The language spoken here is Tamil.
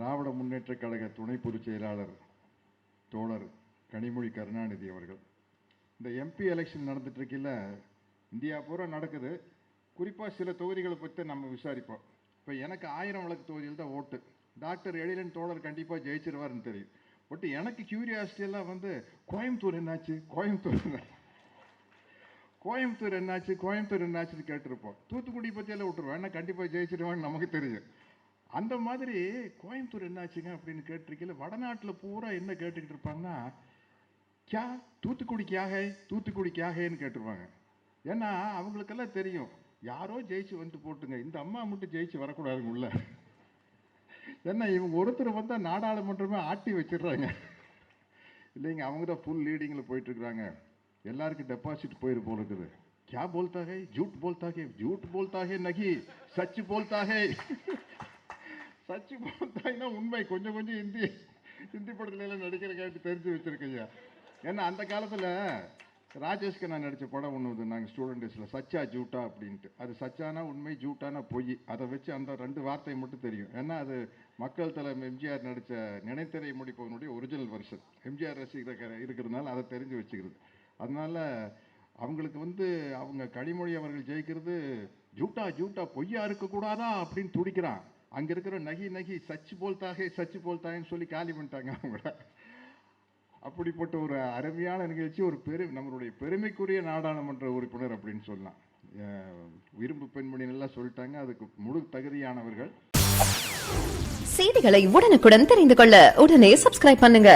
திராவிட முன்னேற்ற கழக துணை பொதுச் செயலாளர் தோழர் கனிமொழி கருணாநிதி அவர்கள். இந்த எம்பி எலெக்ஷன் நடந்துட்டு இருக்கையில் இந்தியா பூரா நடக்குது. குறிப்பாக சில தொகுதிகளை பற்றி நம்ம விசாரிப்போம். இப்போ எனக்கு 1000 விளக்கு தொகுதியில் தான் ஓட்டு. டாக்டர் எழிலன் தோழர் கண்டிப்பாக ஜெயிச்சிருவார்னு தெரியும். பட் எனக்கு கியூரியாசிட்டி எல்லாம் வந்து கோயம்புத்தூர் என்னாச்சு, கோயம்புத்தூர் என்னாச்சுன்னு கேட்டிருப்போம். தூத்துக்குடி பற்றியெல்லாம் விட்டுருவோம், ஏன்னா கண்டிப்பாக ஜெயிச்சிருவான்னு நமக்கு தெரியும். அந்த மாதிரி கோயம்புத்தூர் என்னாச்சுங்க அப்படின்னு கேட்டிருக்கல, வடநாட்டில் பூரா என்ன கேட்டுக்கிட்டு இருப்பாங்கன்னா, கியா தூத்துக்குடி கியாகன்னு கேட்டுருவாங்க. ஏன்னா அவங்களுக்கெல்லாம் தெரியும், யாரோ ஜெயிச்சு வந்துட்டு போட்டுங்க, இந்த அம்மா மட்டும் ஜெயிச்சு வரக்கூடாதுங்க உள்ள. ஏன்னா இவங்க ஒருத்தர் வந்தால் நாடாளுமன்றமே ஆட்டி வச்சிடுறாங்க இல்லைங்க. அவங்க தான் ஃபுல் லீடிங்கில் போயிட்டுருக்குறாங்க. எல்லாருக்கும் டெபாசிட் போயிரு போல இருக்குது. क्या बोलता है, झूठ बोलता है नहीं सच बोलता है. சச்சு போல்தாய்னா உண்மை. கொஞ்சம் ஹிந்தி படத்துல எல்லாம் நடிக்கிற கேட்டு தெரிஞ்சு வச்சிருக்கையா. ஏன்னா அந்த காலத்தில் ராஜேஷ்க்கு நான் நடித்த படம் ஒன்று நாங்கள் ஸ்டூடெண்ட் டேஸில், சச்சா ஜூட்டா அப்படின்ட்டு. அது சச்சானா உண்மை, ஜூட்டானா பொய். அதை வச்சு அந்த 2 வார்த்தை மட்டும் தெரியும். ஏன்னா அது மக்கள் தலைமை எம்ஜிஆர் நடித்த நினைத்திரை முடிப்பவனுடைய ஒரிஜினல் வெர்ஷன். எம்ஜிஆர் ரசிகர் இருக்கிறதுனால அதை தெரிஞ்சு வச்சுக்கிறது. அதனால அவங்களுக்கு வந்து அவங்க கனிமொழி அவர்கள் ஜெயிக்கிறது ஜூட்டா பொய்யா இருக்கக்கூடாதா அப்படின்னு துடிக்கிறான். அங்கே இருக்கிற நகி சச்சு போல்தாகன்னு சொல்லி காலி பண்ணிட்டாங்க அவங்கள. அப்படிப்பட்ட ஒரு அருமையான நிகழ்ச்சி. ஒரு நம்மளுடைய பெருமைக்குரிய நாடாளுமன்ற உறுப்பினர் அப்படின்னு சொல்லலாம். விரும்பு பெண்மணி நல்லா சொல்லிட்டாங்க, அதுக்கு முழு தகுதியானவர்கள். செய்திகளை உடனுக்குடன் தெரிந்து கொள்ள உடனே சப்ஸ்கிரைப் பண்ணுங்க.